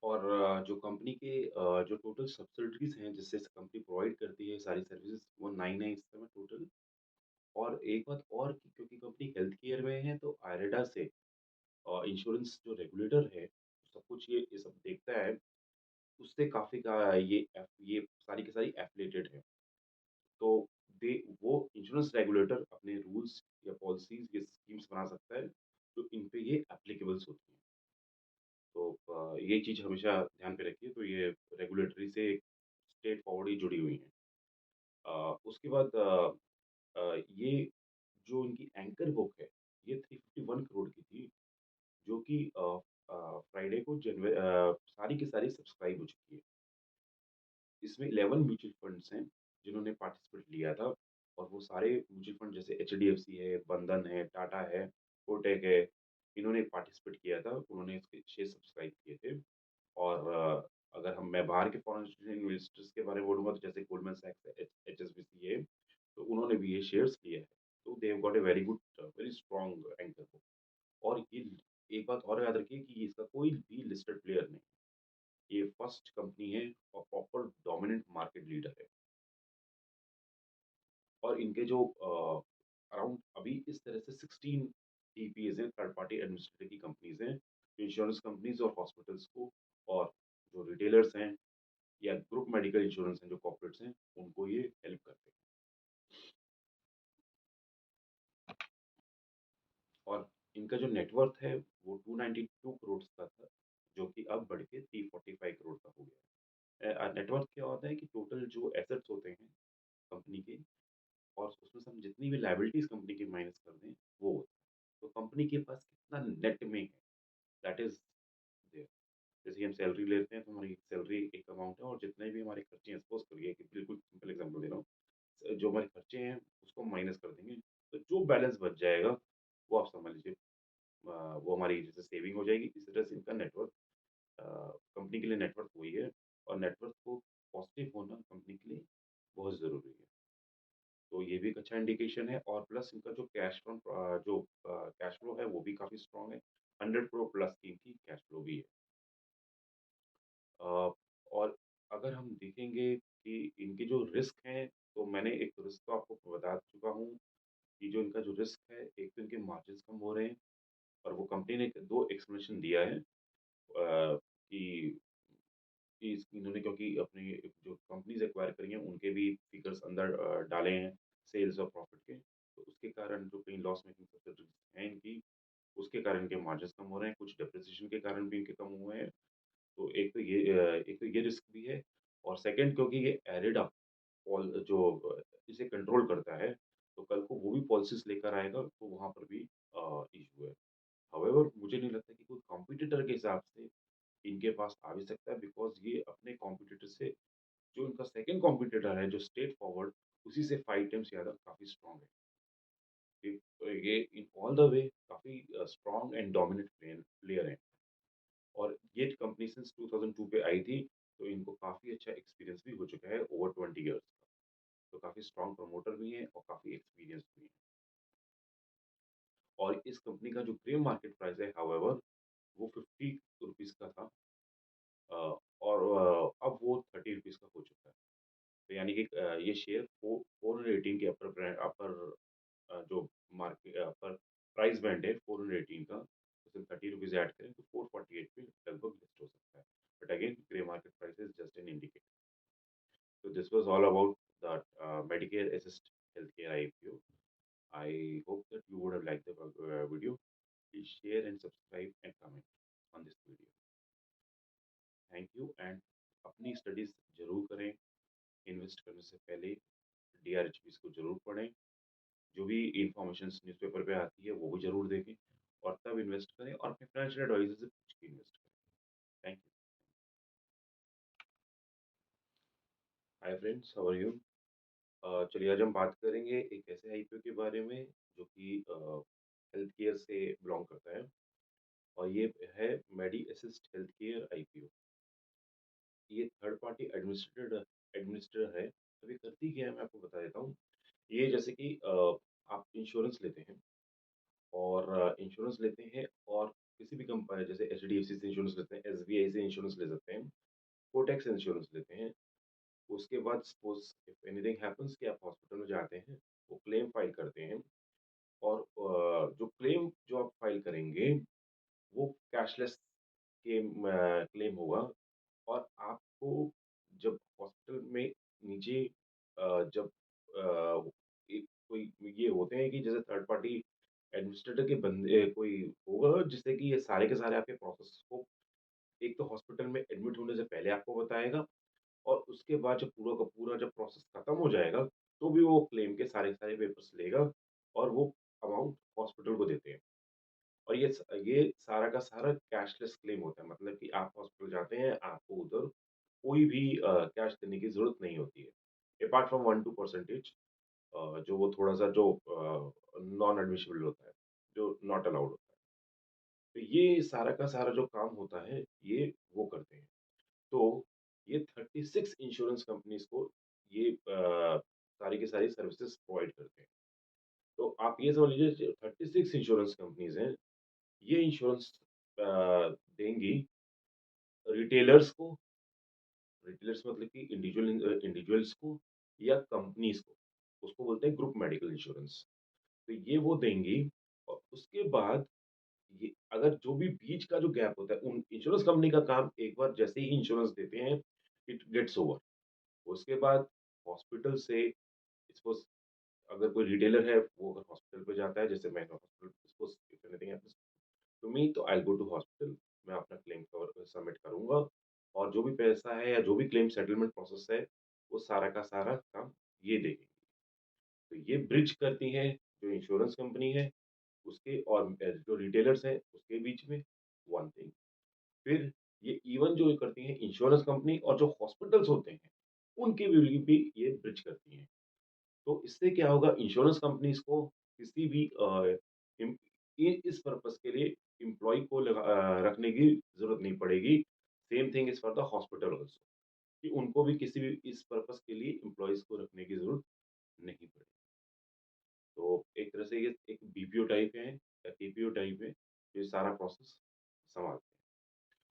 और जो कंपनी के जो टोटल सब्सिडीज़ हैं जिससे कंपनी प्रोवाइड करती है सारी सर्विसेज़ वो 9 है इस समय टोटल। और एक बात और कि क्योंकि कंपनी हेल्थ केयर में है तो आयरेडा से इंश्योरेंस जो रेगुलेटर है, सब कुछ ये सब देखता है, उससे काफ़ी का ये सारी की सारी एफ़िलिएटेड है। तो दे वो इंश्योरेंस रेगुलेटर अपने रूल्स या पॉलिसीज़ या स्कीम्स बना सकता है, तो इन पे ये एप्लीकेबल्स होती हैं। तो ये चीज़ हमेशा ध्यान पे रखिए, तो ये रेगुलेटरी से स्ट्रेट फॉरवर्ड ही जुड़ी हुई हैं। उसके बाद ये जो इनकी एंकर बुक है, ये 351 करोड़ की थी, जो कि फ्राइडे को सारी की सारी सब्सक्राइब हो चुकी है। इसमें 11 म्यूचुअल फंड्स हैं, जिन्होंने पार्टिसिपेट लिया था और वो सारे म्यूचुअल फंड जैसे एचडीएफसी है, बंधन है, टाटा है, कोटक है, इन्होंने पार्टिसिपेट किया था, उन्होंने इसके शेयर सब्सक्राइब किए थे। और अगर मैं बाहर के फॉरेन इंस्टीट्यूशनल इन्वेस्टर्स के बारे में बोलूँगा तो जैसे गोल्डमैन सैक्स है, एचएसबीसी है, तो उन्होंने भी ये शेयर्स लिए हैं। तो they have got a very good very strong anchor book. और ये एक बात और याद रखिए कि इसका कोई भी लिस्टेड प्लेयर नहीं, ये फर्स्ट कंपनी है और प्रॉपर डोमिनेंट मार्केट लीडर है। और इनके जो अराउंड अभी इस तरह से 16 टीपीएस हैं, थर्ड पार्टी एडमिनिस्ट्रेटर की कंपनीज़ हैं, जो इंश्योरेंस कंपनीज़ और हॉस्पिटल्स को और जो रिटेलर्स हैं या ग्रुप मेडिकल इंश्योरेंस हैं, जो कॉर्पोरेट्स हैं, उनको ये हेल्प करते हैं। और इनका जो नेटवर्थ है, वो 292 करोड़ का था, जो कि अब बढ़ के 345 करोड़ का हो गया है। नेटवर्थ क्या होता है कि टोटल जो एसेट्स होते हैं कंपनी के और उसमें से हम जितनी भी लायबिलिटीज़ कंपनी की माइनस कर दें, वो होता है। तो कंपनी के पास कितना नेट में है, दैट इज़ देयर। जैसे कि हम सैलरी लेते हैं, तो हमारी सैलरी एक अमाउंट है और जितने भी हमारे खर्चे हैं, सपोज़ करिए कि बिल्कुल सिंपल एग्ज़ाम्पल दे रहा हूँ, जो हमारे खर्चे हैं, उसको माइनस कर देंगे, तो जो बैलेंस बच जाएगा, वो आप समझ लीजिए वो हमारी जैसे सेविंग हो जाएगी। इसी तरह से इनका नेटवर्क अ, कंपनी के लिए नेटवर्क वही है और नेटवर्क को पॉज़िटिव होना कंपनी के लिए बहुत ज़रूरी है। तो ये भी एक अच्छा इंडिकेशन है और प्लस इनका जो कैश फ्लो है वो भी काफ़ी स्ट्रॉन्ग है। 100 करोड़ प्लस की इनकी कैश फ्लो भी है। अ, और अगर हम देखेंगे कि इनके जो रिस्क हैं, तो मैंने एक रिस्क तो आपको बता चुका हूँ कि जो इनका जो रिस्क है, एक तो इनके मार्जिन्स कम हो रहे हैं और वो कंपनी ने 2 एक्सप्लेनेशन दिया है कि इन्होंने क्योंकि अपनी जो कंपनीज़ एक्वायर करी हैं, उनके भी फिगर्स अंदर डाले हैं, सेल्स और प्रॉफिट के। तो उसके कारण जो कहीं लॉस मेकिंग सब्सिडियरीज़ हैं इनकी, उसके कारण इनके मार्जिन्स कम हो रहे हैं, कुछ डेप्रिसिएशन के कारण भी इनके कम हुए हैं। तो एक तो ये रिस्क भी है और सेकंड क्योंकि ये एरिडा इसे कंट्रोल करता है, तो कल को वो भी पॉलिसीज़ लेकर आएगा, तो वहाँ पर भी इश्यू है। हाउएवर मुझे नहीं लगता कि कोई कॉम्पिटिटर के हिसाब से इनके पास आ भी सकता है बिकॉज़ ये अपने कॉम्पिटिटर से जो इनका सेकंड कॉम्पिटिटर है जो स्ट्रेट फॉरवर्ड उसी से 5 टाइम्स ज़्यादा काफ़ी स्ट्रॉन्ग है। तो ये इन ऑल द वे काफ़ी स्ट्रॉन्ग एंड डोमिनेंट प्लेयर हैं और ये कंपनी सिंस 2002 पे आई थी, तो इनको काफ़ी अच्छा एक्सपीरियंस भी हो चुका है ओवर 20 इयर्स का। तो काफ़ी स्ट्रॉन्ग प्रमोटर भी हैं और काफ़ी एक्सपीरियंस्ड भी हैं। और इस कंपनी का जो ग्रे मार्केट प्राइस है हाउएवर वो 50 रुपीज़ का था और अब वो 30 रुपीज़ का हो चुका है। तो यानी कि ये शेयर 418 के अपर जो अपर प्राइस बैंड है 418 का, उसमें 30 रुपीज़ ऐड करें तो 448 पे लगभग लिस्ट हो सकता है। But again grey market price is just an indicator. So this was all about the Medicare Assist Healthcare IPO. I hope that you would have liked the video. Please share and subscribe and comment on this video. Thank you and अपनी studies जरूर करें। Invest करने से पहले डीआरएचपीस को जरूर पढ़ें। जो भी इंफॉर्मेशन न्यूज़पेपर पे आती है वो भी जरूर देखें और तब इन्वेस्ट करें और अपने फाइनेंशियल एडवाइजर से पूछ के इन्वेस्ट करें। Thank you. Hi friends, how are you? चलिए आज हम बात करेंगे एक ऐसे आईपीओ के बारे में जो कि हेल्थ केयर से बिलोंग करता है और ये है मेडी असिस्ट हेल्थ केयर आईपीओ। ये थर्ड पार्टी एडमिनिस्ट्रेटर है। अभी करती क्या है मैं आपको बता देता हूँ। ये जैसे कि आप इंश्योरेंस लेते हैं और इंश्योरेंस लेते हैं और किसी भी जैसे एचडीएफसी से इंश्योरेंस लेते हैं, एसबीआई से इंश्योरेंस ले सकते हैं, कोटक से इंश्योरेंस लेते हैं। उसके बाद सपोज़ इफ एनीथिंग हैपेंस कि आप हॉस्पिटल में जाते हैं, वो क्लेम फाइल करते हैं और जो क्लेम जो आप फाइल करेंगे, वो कैशलेस क्लेम होगा और आपको जब हॉस्पिटल में नीचे जब एक कोई ये होते हैं कि जैसे थर्ड पार्टी एडमिनिस्ट्रेटर के बंदे कोई होगा जिससे कि ये सारे के सारे आपके प्रोसेस को एक तो हॉस्पिटल में एडमिट होने से पहले आपको बताएगा और उसके बाद जब पूरा का पूरा जब प्रोसेस खत्म हो जाएगा, तो भी वो क्लेम के सारे पेपर्स लेगा और वो अमाउंट हॉस्पिटल को देते हैं। और ये सारा का सारा कैशलेस क्लेम होता है मतलब कि आप हॉस्पिटल जाते हैं, आपको उधर कोई भी कैश देने की ज़रूरत नहीं होती है। अपार्ट फ्रॉम 1-2 परसेंटेज जो वो थोड़ा-सा जो नॉन एडमिसिबल होता है, जो नॉट अलाउड होता है। तो ये सारा का सारा जो काम होता है, ये वो करते हैं। तो ये 36 इंश्योरेंस कंपनीज़ को ये सारी की सारी सर्विसेज़ प्रोवाइड करते हैं। तो आप ये समझ लीजिए 36 इंश्योरेंस कंपनीज़ हैं, ये इंश्योरेंस देंगी रिटेलर्स को, रिटेलर्स मतलब कि इंडिविजुअल्स को या कंपनीज़ को। उसको बोलते हैं ग्रुप मेडिकल इंश्योरेंस। तो ये वो देंगी और उसके बाद ये अगर जो भी बीच का जो गैप होता है, उन इंश्योरेंस कंपनी का काम एक बार जैसे ही इंश्योरेंस देते हैं, इट गेट्स ओवर। उसके बाद हॉस्पिटल से सपोज़ अगर कोई रिटेलर है, वो अगर हॉस्पिटल पे जाता है, जैसे मैं hospital suppose if anything happens to me तो I will go to hospital, मैं अपना क्लेम कवर सबमिट करूँगा और जो भी पैसा है या जो भी क्लेम सेटलमेंट प्रोसेस है, वो सारा का सारा काम ये देखेंगी। तो ये ब्रिज करती है जो इंश्योरेंस कंपनी है, उसके और जो रिटेलर्स हैं, उसके बीच में वन थिंग। फिर ये इवन जो ये करती हैं इंश्योरेंस कंपनी और जो हॉस्पिटल्स होते हैं, उनके भी ये ब्रिज करती हैं। तो इससे क्या होगा इंश्योरेंस कंपनीज़ को किसी भी इम इ इस पर्पज़ के लिए एम्प्लॉयी को रखने की ज़रूरत नहीं पड़ेगी। Same thing is for the hospital also कि उनको भी किसी भी इस पर्पज़ के लिए एम्प्लॉइज़ को रखने की ज़रूरत नहीं पड़ेगी। तो एक तरह से ये एक बीपीओ टाइप है या केपीओ टाइप है, जो ये सारा प्रोसेस सँभालते हैं।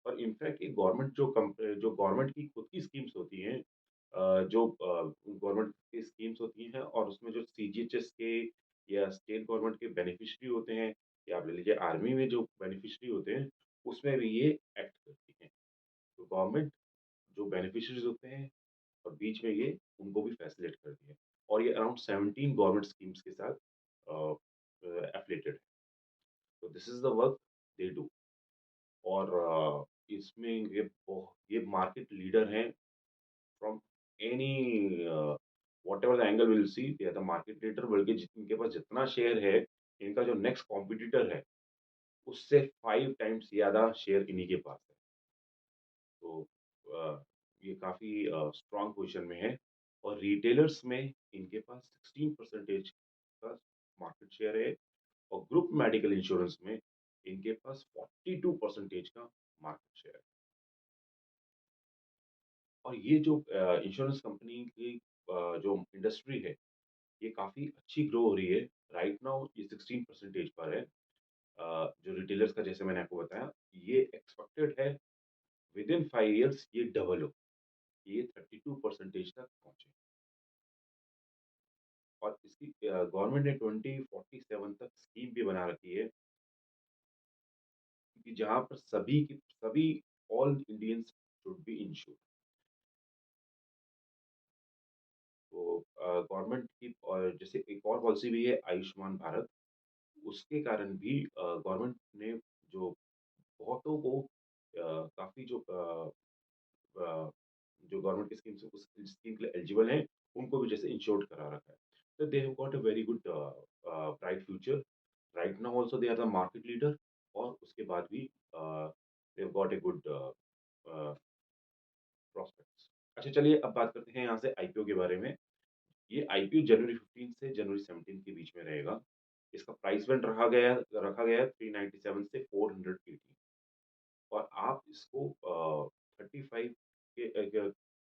और इनफैक्ट ये जो गवर्नमेंट की खुद की स्कीम्स होती हैं जो गवर्नमेंट की स्कीम्स होती हैं और उसमें जो सीजीएचएस के या स्टेट गवर्नमेंट के बेनिफिशियरी होते हैं या आप ले लीजिए आर्मी में जो बेनिफिशियरी होते हैं, उसमें भी ये एक्ट करती हैं। तो गवर्नमेंट जो बेनिफिशियरीज़ होते हैं और बीच में ये उनको भी फैसिलिटेट करती है और ये अराउंड 17 गवर्नमेंट स्कीम्स के साथ एफिलिएटेड है। तो this is the work they do और इसमें ये मार्केट लीडर हैं from any whatever the angle will see they are the market leader बल्कि इनके पास जितना शेयर है, इनका जो नेक्स्ट कॉम्पिटिटर है, उससे 5 टाइम्स ज़्यादा शेयर इन्हीं के पास है। तो अ, ये काफ़ी स्ट्रॉन्ग पोज़ीशन में है और रिटेलर्स में इनके पास 16 परसेंटेज का मार्केट शेयर है और ग्रुप मेडिकल इंश्योरेंस में इनके पास 42 परसेंटेज का मार्केट शेयर है। और ये जो इंश्योरेंस कंपनी की जो इंडस्ट्री है, ये काफ़ी अच्छी ग्रो हो रही है। राइट नाउ ये 16 परसेंटेज पर है। जो रिटेलर्स का जैसे मैंने आपको बताया, ये एक्सपेक्टेड है विदिन 5 इयर्स ये डबल हो। ये 32 परसेंटेज तक पहुँचे और इसकी गवर्नमेंट ने 2047 तक स्कीम भी बना रखी है कि जहाँ पर सभी all Indians should be insured. तो गवर्नमेंट की जैसे एक और पॉलिसी भी है आयुष्मान भारत, उसके कारण भी गवर्नमेंट ने जो बहुतों को काफ़ी अ, जो गवर्नमेंट की स्कीम्स उस स्कीम के लिए एलिजिबल हैं, उनको भी जैसे इंश्योर्ड करा रखा है। तो they have got a very good bright future. Right now also they are the market leader और उसके बाद भी they have got a good prospects. अच्छा चलिए अब बात करते हैं यहाँ से आईपीओ के बारे में। ये आईपीओ जनवरी 15 से जनवरी 17 के बीच में रहेगा। इसका प्राइस बैंड रखा गया है 397 से 480 और आप इसको 35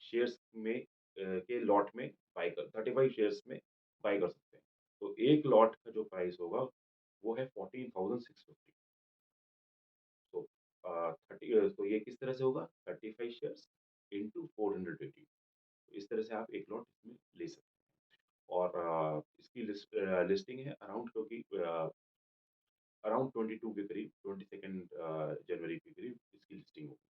शेयर्स में के लॉट में 35 शेयर्स में बाय कर सकते हैं। तो एक लॉट का जो प्राइस होगा वो है 14,650 तो ये किस तरह से होगा 35 शेयर्स इंटू 480, तो इस तरह से आप एक लॉट इसमें ले सकते हैं। और इसकी लिस्टिंग है अराउंड, क्योंकि अराउंड 22 के करीब, 22 जनवरी के करीब इसकी लिस्टिंग होगी।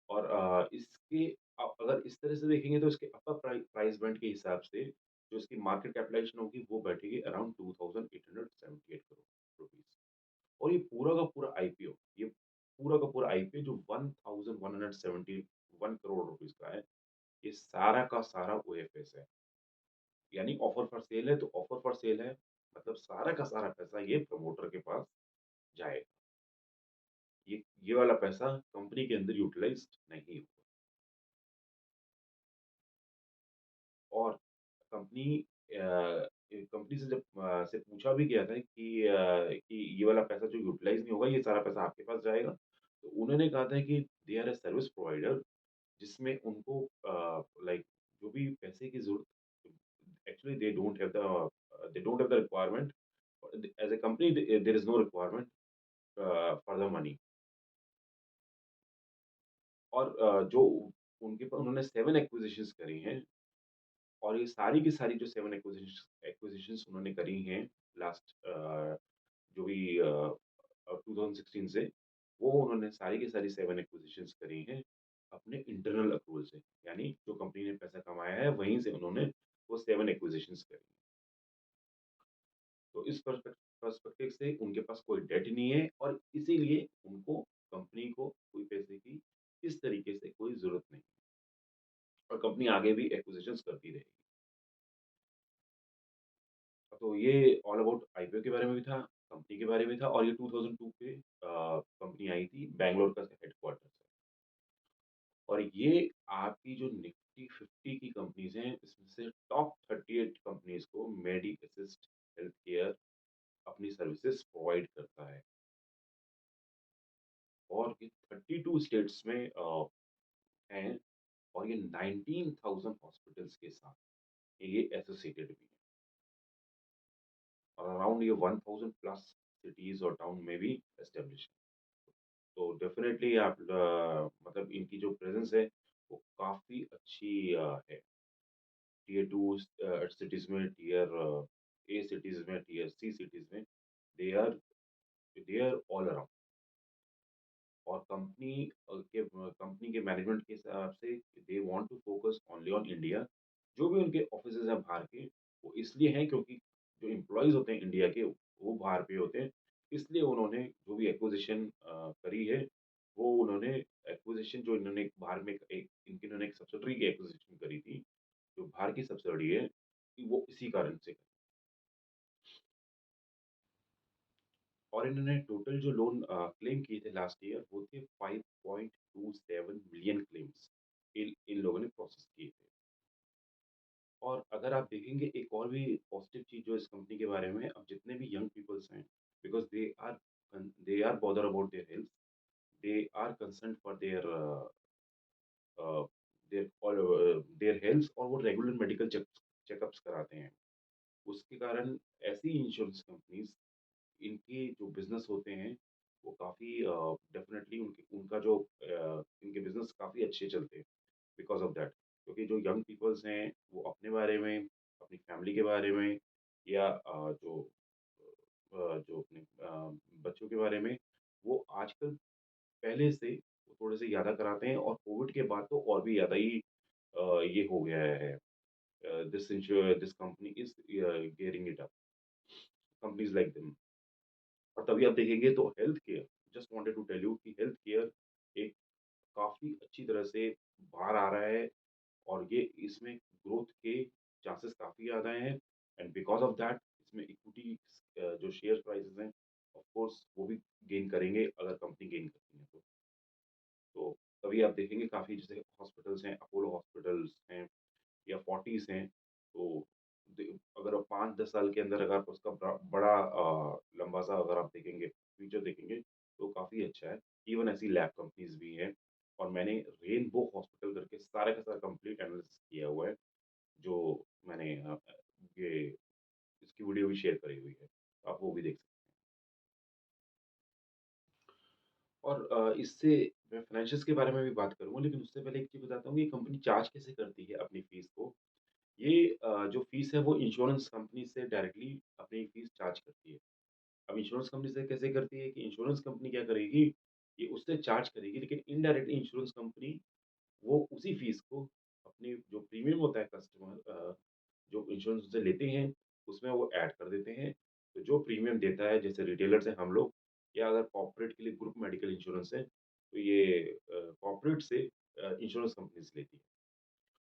और इसके अगर इस तरह से देखेंगे तो इसके अपर प्राइस बैंड के हिसाब से जो इसकी मार्केट कैपिटलाइजेशन होगी वो बैठेगी अराउंड 2878 करोड़ रुपीस। और ये पूरा का पूरा आईपीओ, ये पूरा का पूरा आईपीओ जो 1171 करोड़ रुपीस का है, ये सारा का सारा ओएफएस है। यानी ऑफर फॉर सेल है, तो ऑफर फॉर सेल है, मतलब सारा का सारा पैसा ये प्रमोटर के पास जाएगा। ये वाला पैसा कंपनी के अंदर यूटिलाइज्ड नहीं होगा। और कंपनी कंपनी से जब से पूछा भी गया था कि ये वाला पैसा जो यूटिलाइज नहीं होगा, ये सारा पैसा आपके पास जाएगा। तो उन्होंने कहा था कि they are a service provider, जिसमें उनको लाइक जो भी पैसे की जरूरत, actually they don't have the requirement as a company, there is no requirement for the money. और जो उनके पास उन्होंने 7 एक्विजिशंस करी हैं, और ये सारी की सारी जो 7 एक्विजिशंस उन्होंने करी हैं लास्ट जो भी 2016 से, वो उन्होंने सारी की सारी 7 एक्विजिशंस करी हैं अपने इंटरनल अप्रूवल से। यानी जो कंपनी ने पैसा कमाया है वहीं से उन्होंने वो 7 एक्विजिशंस करी हैं। तो इस पर्सपेक्टिव से उनके पास कोई डेट नहीं है, और इसीलिए उनको, कंपनी को कोई पैसे की इस तरीके से कोई जरूरत नहीं है, और कंपनी आगे भी एक्विजिशंस करती रहेगी। तो ये ऑल अबाउट आईपीओ के बारे में भी था, कंपनी के बारे में था, और ये 2002 पे कंपनी आई थी बैंगलोर का हेडक्वार्टर से। और ये आपकी जो निफ्टी 50 की कंपनीज हैं, इसमें से टॉप 38 कंपनीज को मेडी असिस्ट हेल्थ केयर अपनी सर्विसेज प्रोवाइड करता है। और ये 32 स्टेट्स में हैं, और ये 19,000 हॉस्पिटल्स के साथ ये एसोसिएटेड भी है, और अराउंड ये 1000 प्लस सिटीज और टाउन में भी एस्टेब्लिश है। तो डेफिनेटली आप मतलब इनकी जो प्रेजेंस है वो काफी अच्छी है। टीयर टू सिटीज में, टीयर ए सिटीज में, टीयर सी सिटीज में, दे आर ऑल अराउंड। और कंपनी के मैनेजमेंट के हिसाब से they want to focus only on India. जो भी उनके ऑफिसेज हैं बाहर के, वो इसलिए हैं क्योंकि जो एम्प्लॉयज होते हैं इंडिया के वो बाहर पे होते हैं। इसलिए उन्होंने जो भी एक्विजिशन करी है, वो उन्होंने एक्विजिशन जो इन्होंने बाहर में इन्होंने एक सब्सिडरी की एक्विजिशन करी थी, जो बाहर की सब्सिडरी है, कि वो इसी कारण से करी। और इन्होंने टोटल जो लोन क्लेम किए थे लास्ट ईयर, वो थे 5.27 मिलियन क्लेम्स इन लोगों ने प्रोसेस किए थे। और अगर आप देखेंगे एक और भी पॉजिटिव चीज जो इस कंपनी के बारे में, अब जितने भी यंग पीपल्स हैं, because they are bother about their health, they are concern for their health, और वो रेगुलर मेडिकल चेकअप्स कराते हैं। उसके कारण ऐसी इंश्योरेंस कंपनीज, इनके जो बिजनेस होते हैं वो काफ़ी डेफिनेटली उनके उनका जो इनके बिजनेस काफ़ी अच्छे चलते हैं बिकॉज ऑफ दैट। क्योंकि जो यंग पीपल्स हैं वो अपने बारे में, अपनी फैमिली के बारे में, या जो अपने बच्चों के बारे में, वो आजकल पहले से वो थोड़े से ज़्यादा कराते हैं, और कोविड के बाद तो और भी ज़्यादा ही ये हो गया है। This company is gearing it up, companies like them. और तभी आप देखेंगे तो health care, just wanted to tell you कि हेल्थ केयर एक काफ़ी अच्छी तरह से बाहर आ रहा है, और ये इसमें ग्रोथ के चांसेस काफ़ी ज़्यादा हैं। एंड बिकॉज़ ऑफ दैट इसमें इक्विटी जो शेयर प्राइसेस हैं, ऑफ कोर्स वो भी गेन करेंगे अगर कंपनी गेन करती है तो। तो तभी आप देखेंगे काफ़ी, जैसे हॉस्पिटल्स हैं, अपोलो हॉस्पिटल्स हैं, या फोर्टिस हैं, तो अगर आप 5-10 साल के अंदर अगर आप उसका बड़ा लंबा सा अगर आप देखेंगे, फ्यूचर देखेंगे, तो काफ़ी अच्छा है। इवन ऐसी लैब कंपनीज भी हैं। और मैंने रेनबो हॉस्पिटल करके सारा का सारा कंप्लीट एनालिसिस किया हुआ है, जो मैंने ये इसकी वीडियो भी शेयर करी हुई है, तो आप वो भी देख सकते और इससे मैं फाइनेंशियल्स के बारे में भी बात करूँगा, लेकिन उससे पहले एक चीज़ बताता हूँ कि कंपनी चार्ज कैसे करती है अपनी फीस को। ये जो फीस है वो इंश्योरेंस कंपनी से डायरेक्टली अपनी फीस चार्ज करती है। अब इंश्योरेंस कंपनी से कैसे करती है कि इंश्योरेंस कंपनी क्या करेगी, कि उससे चार्ज करेगी, लेकिन इनडायरेक्टली इंश्योरेंस कंपनी वो उसी फीस को अपनी जो प्रीमियम होता है जो इंश्योरेंस उससे लेते हैं, उसमें वो ऐड कर देते हैं। तो जो प्रीमियम देता है, जैसे रिटेलर्स हैं हम लोग, या अगर कॉर्पोरेट के लिए ग्रुप मेडिकल इंश्योरेंस है, तो ये कॉर्पोरेट से इंश्योरेंस कंपनीज़ लेती है।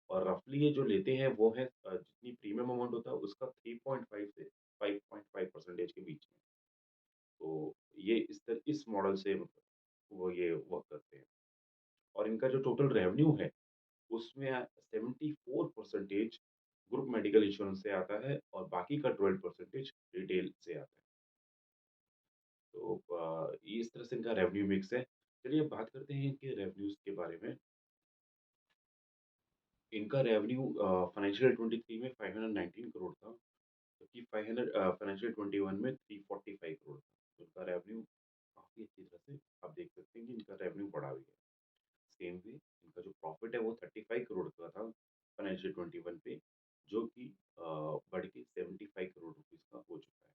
और रफ़ली ये जो लेते हैं वो है जितनी प्रीमियम अमाउंट होता है उसका 3.5 से 5.5 परसेंटेज के बीच में। तो ये इस मॉडल से मतलब वो ये वर्क करते हैं। और इनका जो टोटल रेवेन्यू है उसमें 74 परसेंटेज ग्रुप मेडिकल इंश्योरेंस से आता है और बाकी का 12 परसेंटेज रिटेल से आता है। तो ये इस तरह से इनका रेवेन्यू मिक्स है। चलिए अब बात करते हैं इनके रेवेन्यूज़ के बारे में। इनका रेवेन्यू फाइनेंशियल 23 में 519 करोड़ था, जबकि फाइनेंशियल 21 में 345 करोड़ था। तो इनका रेवेन्यू काफ़ी अच्छी तरह से आप देख सकते हैं कि इनका रेवेन्यू बढ़ा भी है। सेम वे इनका जो प्रॉफिट है वो 35 करोड़ का था फाइनेंशियल 21 पे, जो कि बढ़ के 75 करोड़ रुपीज़ का हो चुका है।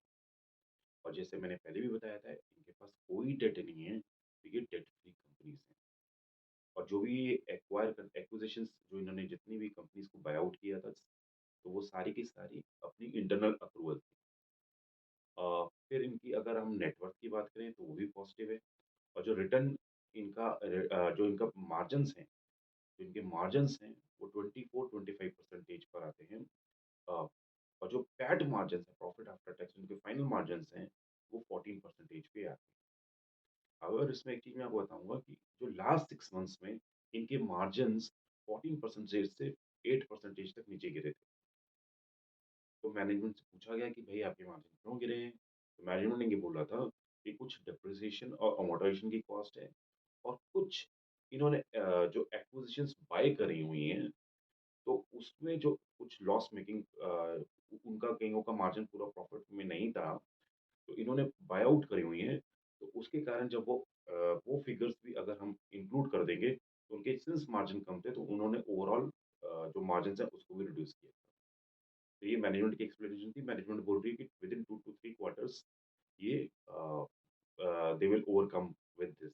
और जैसे मैंने पहले भी बताया था, इनके पास कोई डेट नहीं है, तो ये डेट फ्री कंपनीज़ हैं। और जो भी एक्विजिशंस जो इन्होंने जितनी भी कंपनीज़ को बाय आउट किया था, तो वो सारी की सारी अपनी इंटरनल अप्रूवल थी। फिर इनकी अगर हम नेटवर्क की बात करें तो वो भी पॉजिटिव है। और जो रिटर्न जो इनका मार्जिन्स हैं, जो इनके मार्जिन्स हैं वो 24-25% पर आते हैं। अ, और जो पैट मार्जिन्स है, प्रॉफिट आफ्टर टैक्स, उनके फाइनल मार्जिन्स हैं वो 14% पे आते हैं। हाउएवर इसमें एक चीज़ मैं आपको बताऊँगा कि जो लास्ट 6 मंथ्स में इनके मार्जिन्स 14% से 8% तक नीचे गिरे थे। तो मैनेजमेंट से पूछा गया कि भई आपके मार्जिन क्यों गिरे हैं? तो मैनेजमेंट ने ये बोला था कि कुछ डेप्रिसिएशन और अमोर्टाइज़ेशन की कॉस्ट है और कुछ इन्होंने जो एक्विजिशंस बाय करी हुई हैं, तो उसमें जो कुछ लॉस मेकिंग उनका कईयों का मार्जिन पूरा प्रॉफिट में नहीं था, तो इन्होंने बाय आउट करी हुई हैं, तो उसके कारण जब वो फिगर्स भी अगर हम इंक्लूड कर देंगे, तो उनके सिंस मार्जिन कम थे, तो उन्होंने ओवरऑल जो मार्जिन्स हैं उसको भी रिड्यूस किया। तो ये मैनेजमेंट की एक्सप्लेनेशन थी। मैनेजमेंट बोल रही है कि विदिन 2 टू 3 क्वार्टर्स ये they will overcome with this.